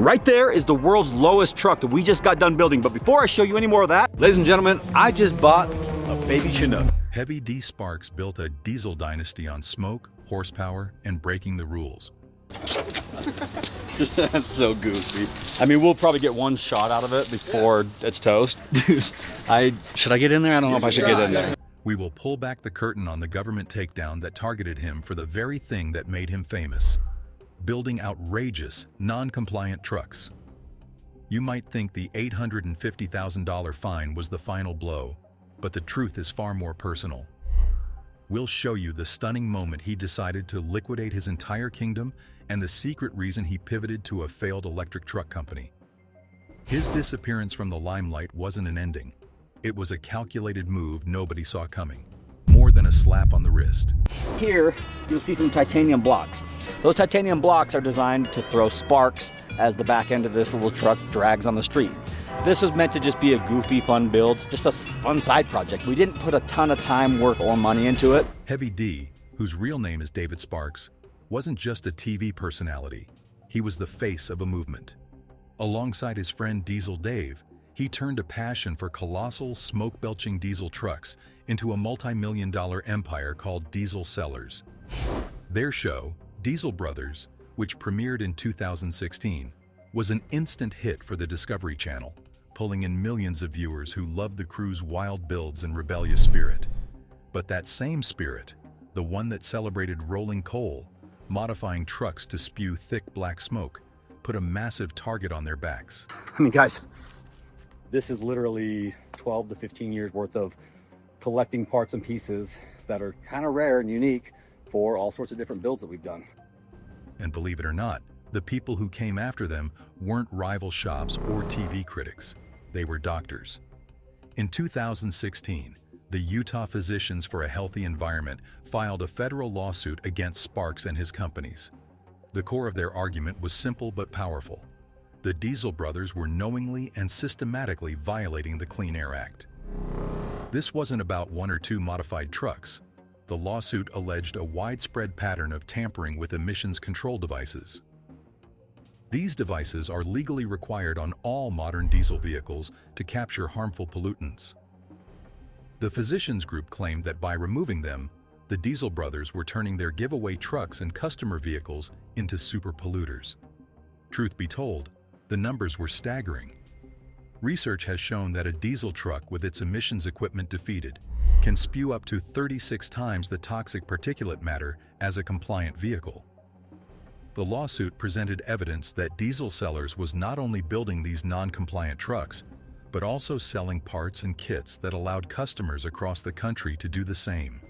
Right there is the world's lowest truck that we just got done building. But before I show you any more of that, ladies and gentlemen, I just bought a baby Chinook. Heavy D Sparks built a diesel dynasty on smoke, horsepower, and breaking the rules. That's so goofy. I mean, we'll probably get one shot out of it before it's toast. Should I get in there? I don't know if I should get in there. We will pull back the curtain on the government takedown that targeted him for the very thing that made him famous: building outrageous, non-compliant trucks. You might think the $850,000 fine was the final blow, but the truth is far more personal. We'll show you the stunning moment he decided to liquidate his entire kingdom and the secret reason he pivoted to a failed electric truck company. His disappearance from the limelight wasn't an ending. It was a calculated move nobody saw coming, more than a slap on the wrist. Here, you'll see some titanium blocks. Those titanium blocks are designed to throw sparks as the back end of this little truck drags on the street. This was meant to just be a goofy, fun build, just a fun side project. We didn't put a ton of time, work, or money into it. Heavy D, whose real name is David Sparks, wasn't just a TV personality. He was the face of a movement. Alongside his friend Diesel Dave, he turned a passion for colossal, smoke-belching diesel trucks into a multi-million-dollar empire called DieselSellerz. Their show, Diesel Brothers, which premiered in 2016, was an instant hit for the Discovery Channel, pulling in millions of viewers who loved the crew's wild builds and rebellious spirit. But that same spirit, the one that celebrated rolling coal, modifying trucks to spew thick black smoke, put a massive target on their backs. I mean, guys, this is literally 12 to 15 years worth of collecting parts and pieces that are kind of rare and unique for all sorts of different builds that we've done. And believe it or not, the people who came after them weren't rival shops or TV critics. They were doctors. In 2016, the Utah Physicians for a Healthy Environment filed a federal lawsuit against Sparks and his companies. The core of their argument was simple but powerful. The Diesel brothers were knowingly and systematically violating the Clean Air Act. This wasn't about one or two modified trucks. The lawsuit alleged a widespread pattern of tampering with emissions control devices. These devices are legally required on all modern diesel vehicles to capture harmful pollutants. The physicians group claimed that by removing them, the Diesel brothers were turning their giveaway trucks and customer vehicles into super polluters. Truth be told, the numbers were staggering. Research has shown that a diesel truck with its emissions equipment defeated can spew up to 36 times the toxic particulate matter as a compliant vehicle. The lawsuit presented evidence that DieselSellerz was not only building these non-compliant trucks, but also selling parts and kits that allowed customers across the country to do the same.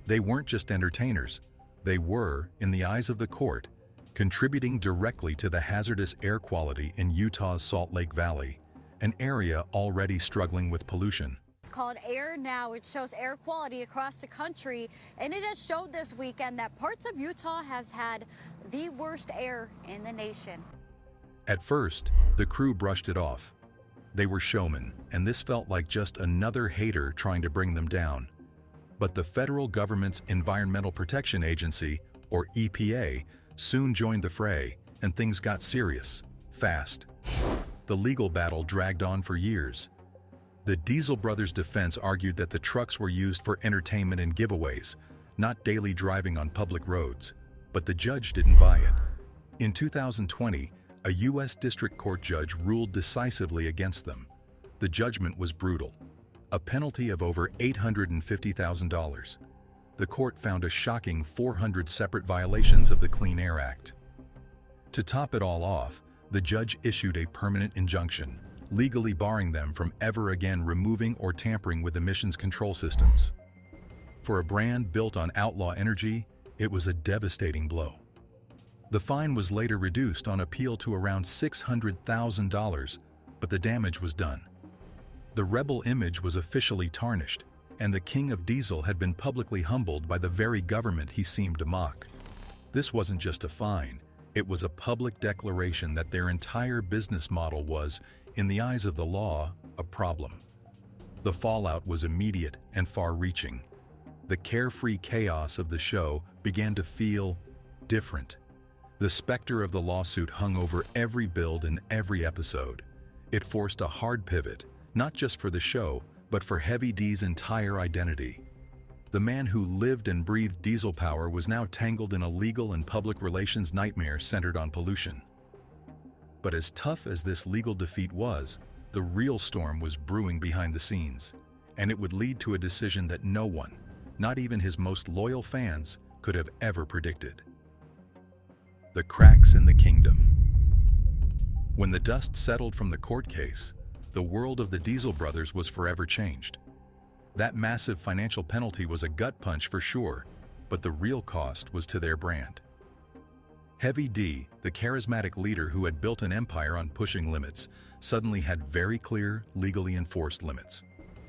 They weren't just entertainers. They were, in the eyes of the court, contributing directly to the hazardous air quality in Utah's Salt Lake Valley, an area already struggling with pollution. It's called Air Now. It shows air quality across the country, and it has showed this weekend that parts of Utah has had the worst air in the nation. At first, the crew brushed it off. They were showmen, and this felt like just another hater trying to bring them down. But the federal government's Environmental Protection Agency, or EPA, soon joined the fray, and things got serious, fast. The legal battle dragged on for years. The Diesel brothers' defense argued that the trucks were used for entertainment and giveaways, not daily driving on public roads, but the judge didn't buy it. In 2020, a U.S. District Court judge ruled decisively against them. The judgment was brutal, a penalty of over $850,000. The court found a shocking 400 separate violations of the Clean Air Act. To top it all off, the judge issued a permanent injunction, legally barring them from ever again removing or tampering with emissions control systems. For a brand built on outlaw energy, it was a devastating blow. The fine was later reduced on appeal to around $600,000, but the damage was done. The rebel image was officially tarnished, and the king of diesel had been publicly humbled by the very government he seemed to mock. This wasn't just a fine, it was a public declaration that their entire business model was, in the eyes of the law, a problem. The fallout was immediate and far-reaching. The carefree chaos of the show began to feel different. The specter of the lawsuit hung over every build and every episode. It forced a hard pivot, not just for the show, but for Heavy D's entire identity. The man who lived and breathed diesel power was now tangled in a legal and public relations nightmare centered on pollution. But as tough as this legal defeat was, the real storm was brewing behind the scenes, and it would lead to a decision that no one, not even his most loyal fans, could have ever predicted. The cracks in the kingdom. When the dust settled from the court case, the world of the Diesel brothers was forever changed. That massive financial penalty was a gut punch for sure, but the real cost was to their brand. Heavy D, the charismatic leader who had built an empire on pushing limits, suddenly had very clear, legally enforced limits.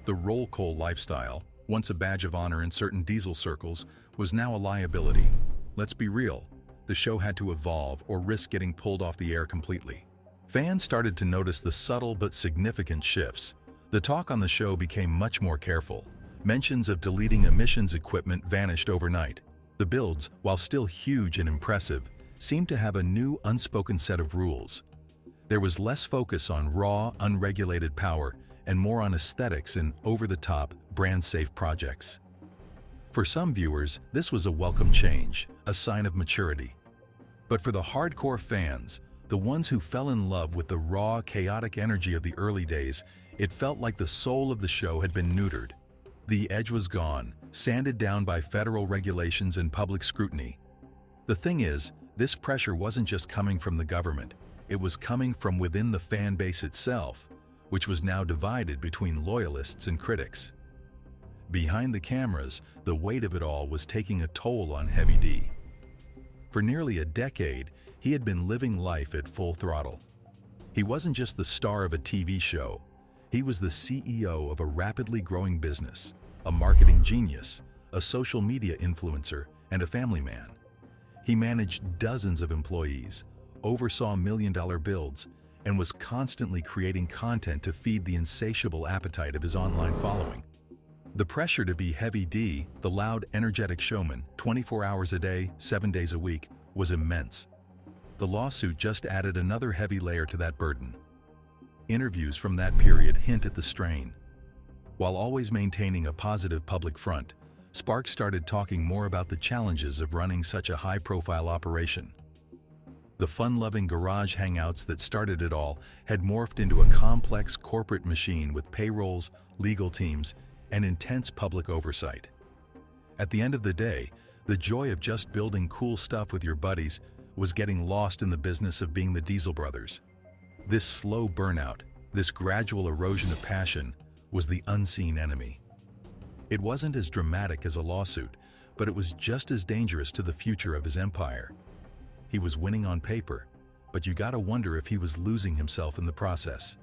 The roll call lifestyle, once a badge of honor in certain diesel circles, was now a liability. Let's be real, the show had to evolve or risk getting pulled off the air completely. Fans started to notice the subtle but significant shifts. The talk on the show became much more careful. Mentions of deleting emissions equipment vanished overnight. The builds, while still huge and impressive, seemed to have a new unspoken set of rules. There was less focus on raw, unregulated power and more on aesthetics and over-the-top, brand-safe projects. For some viewers, this was a welcome change, a sign of maturity. But for the hardcore fans, the ones who fell in love with the raw, chaotic energy of the early days, it felt like the soul of the show had been neutered. The edge was gone, sanded down by federal regulations and public scrutiny. The thing is, this pressure wasn't just coming from the government, it was coming from within the fan base itself, which was now divided between loyalists and critics. Behind the cameras, the weight of it all was taking a toll on Heavy D. For nearly a decade, he had been living life at full throttle. He wasn't just the star of a TV show. He was the CEO of a rapidly growing business, a marketing genius, a social media influencer, and a family man. He managed dozens of employees, oversaw million-dollar builds, and was constantly creating content to feed the insatiable appetite of his online following. The pressure to be Heavy D, the loud, energetic showman, 24 hours a day, 7 days a week, was immense. The lawsuit just added another heavy layer to that burden. Interviews from that period hint at the strain. While always maintaining a positive public front, Sparks started talking more about the challenges of running such a high-profile operation. The fun-loving garage hangouts that started it all had morphed into a complex corporate machine with payrolls, legal teams, and intense public oversight. At the end of the day, the joy of just building cool stuff with your buddies was getting lost in the business of being the Diesel brothers. This slow burnout, this gradual erosion of passion, was the unseen enemy. It wasn't as dramatic as a lawsuit, but it was just as dangerous to the future of his empire. He was winning on paper, but you gotta wonder if he was losing himself in the process.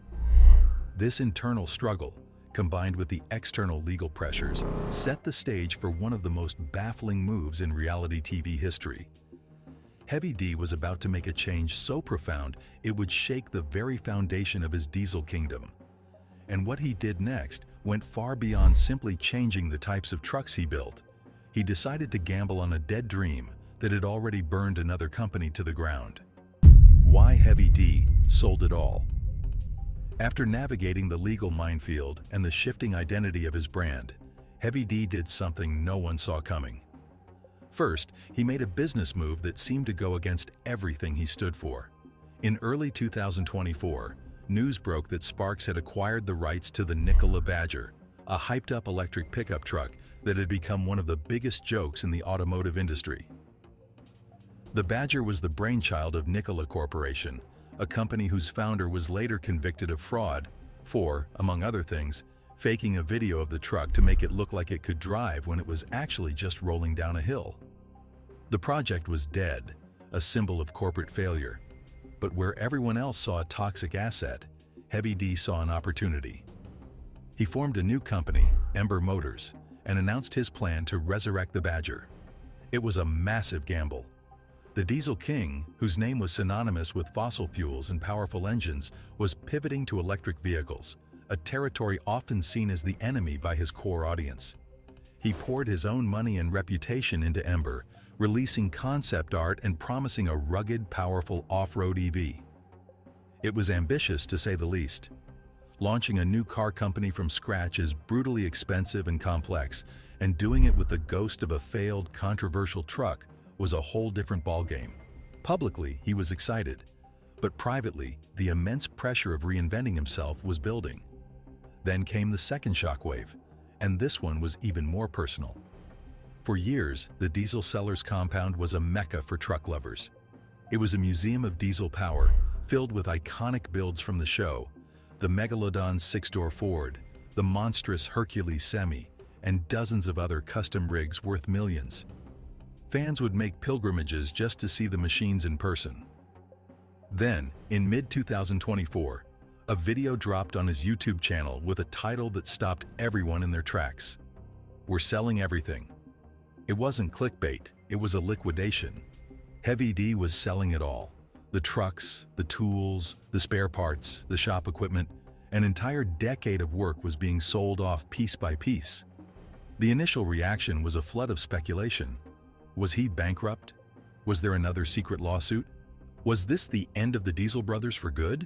This internal struggle, combined with the external legal pressures, set the stage for one of the most baffling moves in reality TV history. Heavy D was about to make a change so profound it would shake the very foundation of his diesel kingdom. And what he did next went far beyond simply changing the types of trucks he built. He decided to gamble on a dead dream that had already burned another company to the ground. Why Heavy D sold it all? After navigating the legal minefield and the shifting identity of his brand, Heavy D did something no one saw coming. First, he made a business move that seemed to go against everything he stood for. In early 2024, news broke that Sparks had acquired the rights to the Nikola Badger, a hyped-up electric pickup truck that had become one of the biggest jokes in the automotive industry. The Badger was the brainchild of Nikola Corporation, a company whose founder was later convicted of fraud for, among other things, faking a video of the truck to make it look like it could drive when it was actually just rolling down a hill. The project was dead, a symbol of corporate failure. But where everyone else saw a toxic asset, Heavy D saw an opportunity. He formed a new company, Ember Motors, and announced his plan to resurrect the Badger. It was a massive gamble. The Diesel King, whose name was synonymous with fossil fuels and powerful engines, was pivoting to electric vehicles, a territory often seen as the enemy by his core audience. He poured his own money and reputation into Ember, releasing concept art and promising a rugged, powerful off-road EV. It was ambitious, to say the least. Launching a new car company from scratch is brutally expensive and complex, and doing it with the ghost of a failed, controversial truck was a whole different ballgame. Publicly, he was excited, but privately, the immense pressure of reinventing himself was building. Then came the second shockwave, and this one was even more personal. For years, the DieselSellerz compound was a mecca for truck lovers. It was a museum of diesel power, filled with iconic builds from the show: the Megalodon 6-door Ford, the monstrous Hercules Semi, and dozens of other custom rigs worth millions. Fans would make pilgrimages just to see the machines in person. Then, in mid-2024, a video dropped on his YouTube channel with a title that stopped everyone in their tracks: "We're selling everything." It wasn't clickbait, it was a liquidation. Heavy D was selling it all: the trucks, the tools, the spare parts, the shop equipment. An entire decade of work was being sold off piece by piece. The initial reaction was a flood of speculation. Was he bankrupt? Was there another secret lawsuit? Was this the end of the Diesel brothers for good?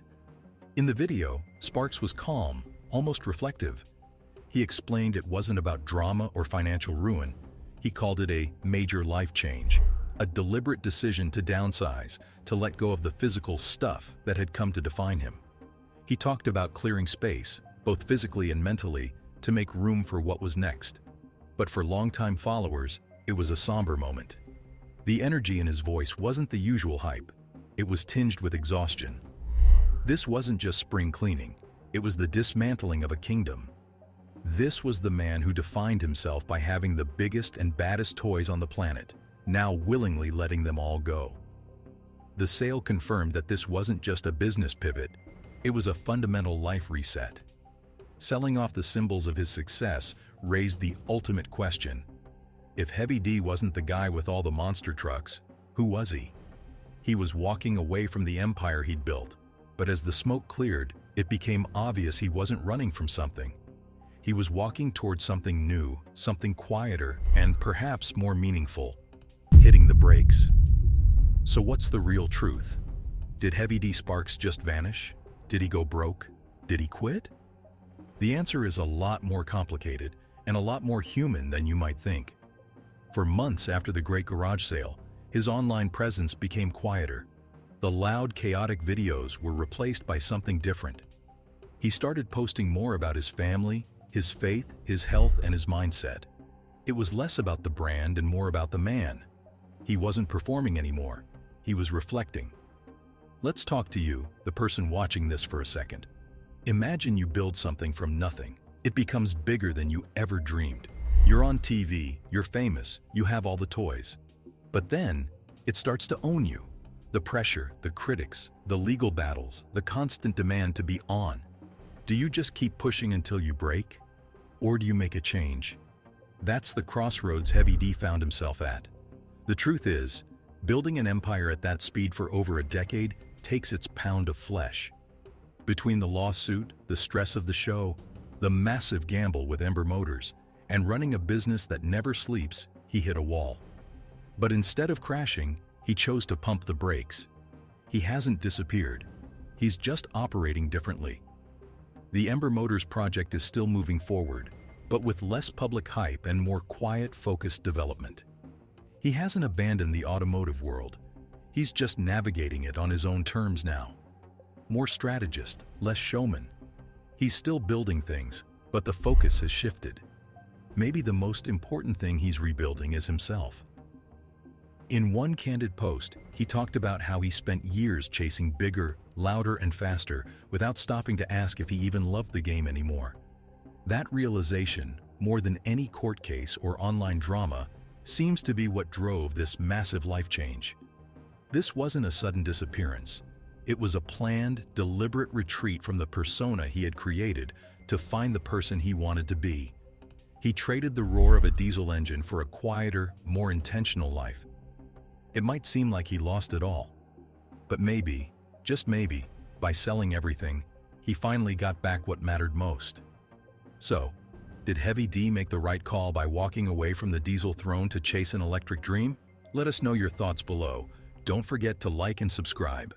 In the video, Sparks was calm, almost reflective. He explained it wasn't about drama or financial ruin. He called it a major life change, a deliberate decision to downsize, to let go of the physical stuff that had come to define him. He talked about clearing space, both physically and mentally, to make room for what was next. But for longtime followers, it was a somber moment. The energy in his voice wasn't the usual hype. It was tinged with exhaustion. This wasn't just spring cleaning. It was the dismantling of a kingdom. This was the man who defined himself by having the biggest and baddest toys on the planet, now willingly letting them all go. The sale confirmed that this wasn't just a business pivot, it was a fundamental life reset. Selling off the symbols of his success raised the ultimate question: if Heavy D wasn't the guy with all the monster trucks, who was he? He was walking away from the empire he'd built, but as the smoke cleared, it became obvious he wasn't running from something. He was walking towards something new, something quieter, and perhaps more meaningful: hitting the brakes. So what's the real truth? Did Heavy D Sparks just vanish? Did he go broke? Did he quit? The answer is a lot more complicated and a lot more human than you might think. For months after the Great Garage Sale, his online presence became quieter. The loud, chaotic videos were replaced by something different. He started posting more about his family, his faith, his health, and his mindset. It was less about the brand and more about the man. He wasn't performing anymore. He was reflecting. Let's talk to you, the person watching this, for a second. Imagine you build something from nothing. It becomes bigger than you ever dreamed. You're on TV, you're famous, you have all the toys. But then, it starts to own you. The pressure, the critics, the legal battles, the constant demand to be on. Do you just keep pushing until you break? Or do you make a change? That's the crossroads Heavy D found himself at. The truth is, building an empire at that speed for over a decade takes its pound of flesh. Between the lawsuit, the stress of the show, the massive gamble with Ember Motors, and running a business that never sleeps, he hit a wall. But instead of crashing, he chose to pump the brakes. He hasn't disappeared. He's just operating differently. The Ember Motors project is still moving forward, but with less public hype and more quiet, focused development. He hasn't abandoned the automotive world. He's just navigating it on his own terms now. More strategist, less showman. He's still building things, but the focus has shifted. Maybe the most important thing he's rebuilding is himself. In one candid post, he talked about how he spent years chasing bigger, louder, and faster without stopping to ask if he even loved the game anymore. That realization, more than any court case or online drama, seems to be what drove this massive life change. This wasn't a sudden disappearance. It was a planned, deliberate retreat from the persona he had created to find the person he wanted to be. He traded the roar of a diesel engine for a quieter, more intentional life. It might seem like he lost it all, but maybe, just maybe, by selling everything, he finally got back what mattered most. So, did Heavy D make the right call by walking away from the diesel throne to chase an electric dream? Let us know your thoughts below. Don't forget to like and subscribe.